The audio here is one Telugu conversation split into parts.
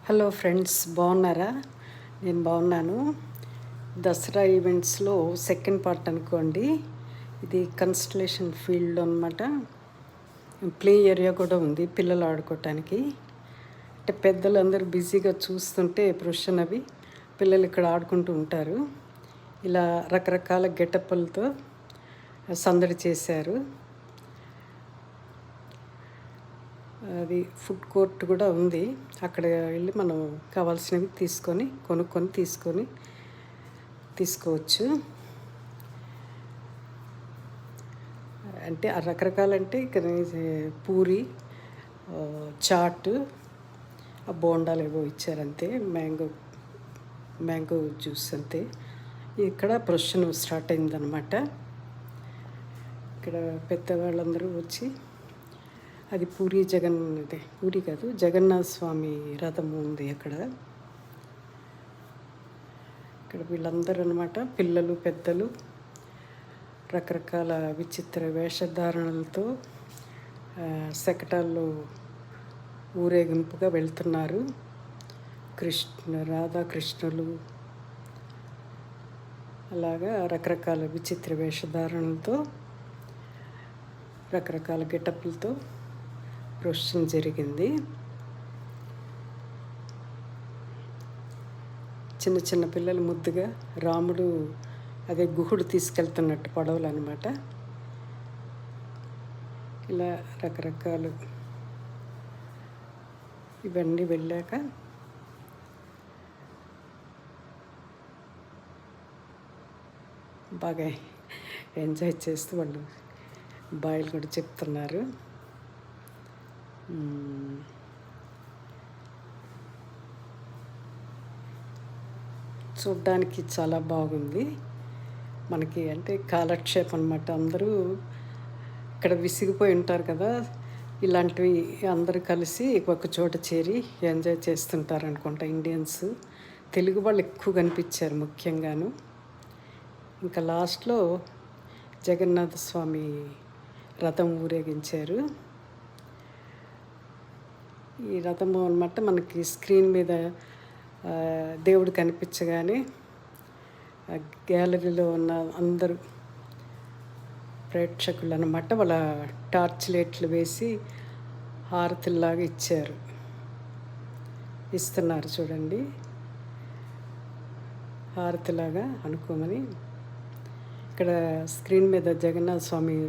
హలో ఫ్రెండ్స్, బాగున్నారా? నేను బాగున్నాను. దసరా ఈవెంట్స్లో సెకండ్ పార్ట్ అనుకోండి. ఇది కన్స్టలేషన్ ఫీల్డ్ అనమాట. ప్లే ఏరియా కూడా ఉంది పిల్లలు ఆడుకోవటానికి. అంటే పెద్దలందరూ బిజీగా చూస్తుంటే ప్రొషన్ అవి పిల్లలు ఇక్కడ ఆడుకుంటూ ఉంటారు. ఇలా రకరకాల గెటప్పులతో సందడి చేశారు. అది ఫుడ్ కోర్ట్ కూడా ఉంది. అక్కడ వెళ్ళి మనం కావాల్సినవి కొనుక్కొని తీసుకోవచ్చు. అంటే ఆ రకరకాలంటే ఇక్కడ పూరి, చాట్, బోండాలు ఏవో ఇచ్చారంతే, మ్యాంగో జ్యూస్ అంతే. ఇక్కడ ప్రొషన్ స్టార్ట్ అయిందనమాట. ఇక్కడ పెద్దవాళ్ళందరూ వచ్చి, అది పూరి కాదు, జగన్నాథ స్వామి రథము ఉంది అక్కడ. ఇక్కడ వీళ్ళందరూ అనమాట, పిల్లలు పెద్దలు రకరకాల విచిత్ర వేషధారణలతో శకటాల్లో ఊరేగింపుగా వెళ్తున్నారు. రాధాకృష్ణులు అలాగా రకరకాల విచిత్ర వేషధారణలతో రకరకాల గెటప్లతో ప్రొసెషన్ జరిగింది. చిన్న చిన్న పిల్లలు ముద్దుగా రాముడు అదే గుహుడు తీసుకెళ్తున్నట్టు పడవలు అనమాట. ఇలా రకరకాలు ఇవన్నీ వెళ్ళాక బాగా ఎంజాయ్ చేస్తూ వాళ్ళు బాయ్లు కూడా చెప్తున్నారు. చూడ్డానికి చాలా బాగుంది. మనకి అంటే కాలక్షేపం అనమాట. అందరూ ఇక్కడ విసిగిపోయి ఉంటారు కదా, ఇలాంటివి అందరూ కలిసి ఒక చోట చేరి ఎంజాయ్ చేస్తుంటారు అనుకుంటా. ఇండియన్స్, తెలుగు వాళ్ళు ఎక్కువ కనిపించారు ముఖ్యంగాను. ఇంకా లాస్ట్లో జగన్నాథ స్వామి రథం ఊరేగించారు. ఈ రథము అనమాట మనకి స్క్రీన్ మీద దేవుడు కనిపించగానే గ్యాలరీలో ఉన్న అందరూ ప్రేక్షకులు అనమాట వాళ్ళ టార్చ్ లైట్లు వేసి హారతుల్లాగా ఇస్తున్నారు చూడండి. హారతిలాగా అనుకోమని ఇక్కడ స్క్రీన్ మీద జగన్నాథ స్వామి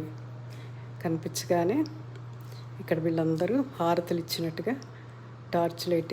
కనిపించగానే ఇక్కడ వీళ్ళందరూ హారతులు ఇచ్చినట్టుగా టార్చ్ లైట్